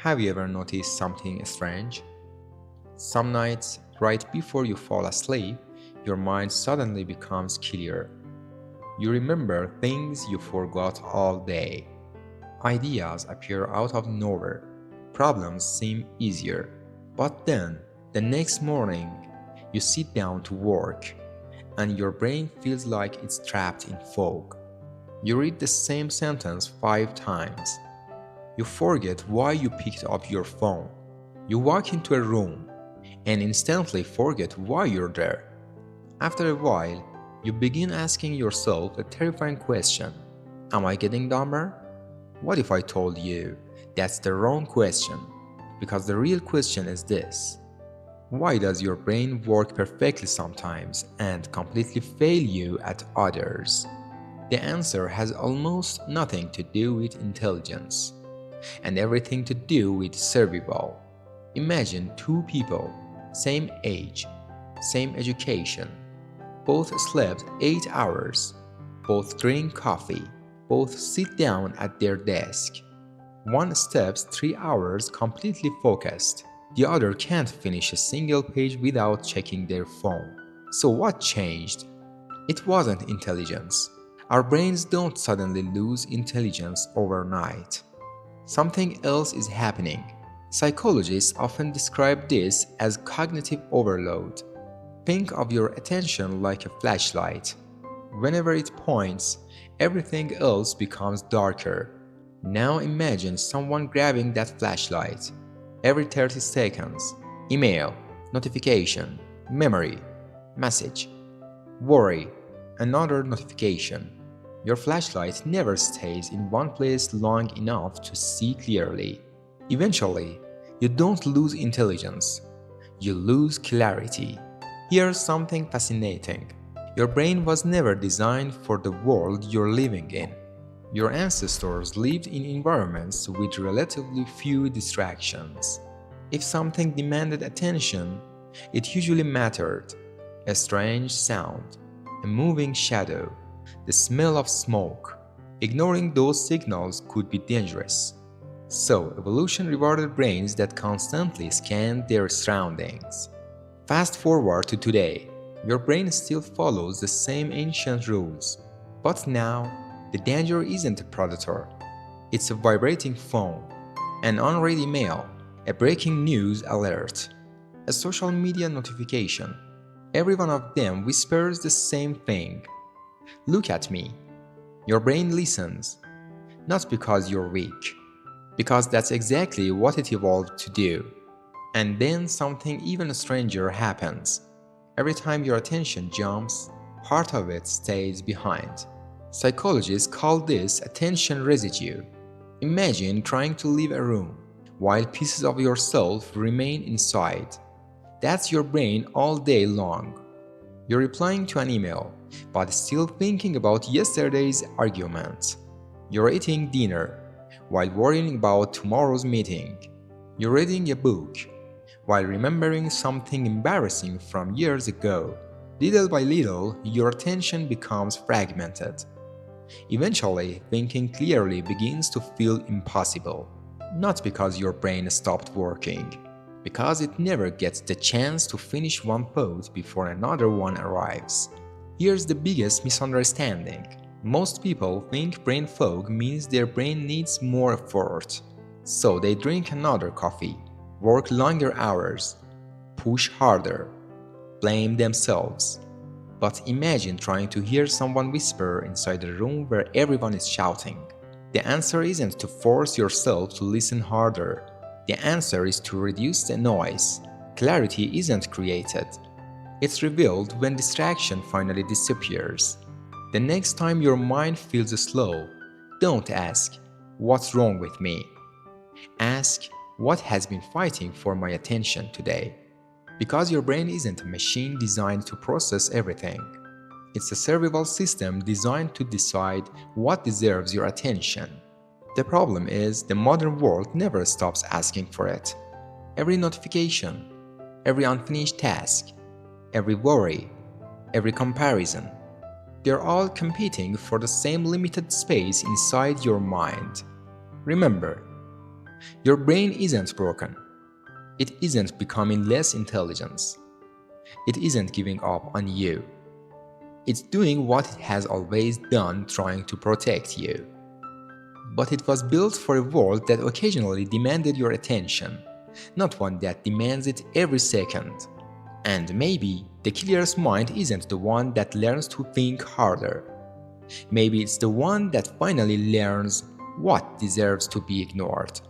Have you ever noticed something strange? Some nights, right before you fall asleep, your mind suddenly becomes clear. You remember things you forgot all day. Ideas appear out of nowhere. Problems seem easier. But then, the next morning, you sit down to work, and your brain feels like it's trapped in fog. You read the same sentence 5 times. You forget why you picked up your phone. You walk into a room and instantly forget why you're there. After a while, you begin asking yourself a terrifying question. Am I getting dumber? What if I told you that's the wrong question? Because the real question is this. Why does your brain work perfectly sometimes and completely fail you at others? The answer has almost nothing to do with intelligence and everything to do with survival. Imagine two people, same age, same education, both slept 8 hours, both drink coffee, both sit down at their desk. One steps 3 hours completely focused. The other can't finish a single page without checking their phone. So what changed? It wasn't intelligence. Our brains don't suddenly lose intelligence overnight. Something else is happening. Psychologists often describe this as cognitive overload. Think of your attention like a flashlight. Whenever it points, everything else becomes darker. Now imagine someone grabbing that flashlight. Every 30 seconds, email, notification, memory, message, worry, another notification. Your flashlight never stays in one place long enough to see clearly. Eventually, you don't lose intelligence, you lose clarity. Here's something fascinating. Your brain was never designed for the world you're living in. Your ancestors lived in environments with relatively few distractions. If something demanded attention, it usually mattered. A strange sound, a moving shadow, the smell of smoke. Ignoring those signals could be dangerous. So, evolution rewarded brains that constantly scanned their surroundings. Fast forward to today, your brain still follows the same ancient rules. But now, the danger isn't a predator. It's a vibrating phone, an unread email, a breaking news alert, a social media notification. Every one of them whispers the same thing. Look at me. Your brain listens, not because you're weak, because that's exactly what it evolved to do. And then something even stranger happens. Every time your attention jumps, part of it stays behind. Psychologists call this attention residue. Imagine trying to leave a room while pieces of yourself remain inside. That's your brain all day long. You're replying to an email, but still thinking about yesterday's argument. You're eating dinner while worrying about tomorrow's meeting. You're reading a book while remembering something embarrassing from years ago. Little by little, your attention becomes fragmented. Eventually, thinking clearly begins to feel impossible. Not because your brain stopped working, because it never gets the chance to finish one thought before another one arrives. Here's the biggest misunderstanding. Most people think brain fog means their brain needs more effort. So they drink another coffee, work longer hours, push harder, blame themselves. But imagine trying to hear someone whisper inside a room where everyone is shouting. The answer isn't to force yourself to listen harder. The answer is to reduce the noise. Clarity isn't created. It's revealed when distraction finally disappears. The next time your mind feels slow, don't ask, "What's wrong with me?" Ask, "What has been fighting for my attention today?" Because your brain isn't a machine designed to process everything. It's a survival system designed to decide what deserves your attention. The problem is the modern world never stops asking for it. Every notification, every unfinished task, every worry, every comparison, they're all competing for the same limited space inside your mind. Remember, Your brain isn't broken. It isn't becoming less intelligent. It isn't giving up on you. It's doing what it has always done, trying to protect you. But it was built for a world that occasionally demanded your attention, not one that demands it every second. And maybe the killer's mind isn't the one that learns to think harder. Maybe it's the one that finally learns what deserves to be ignored.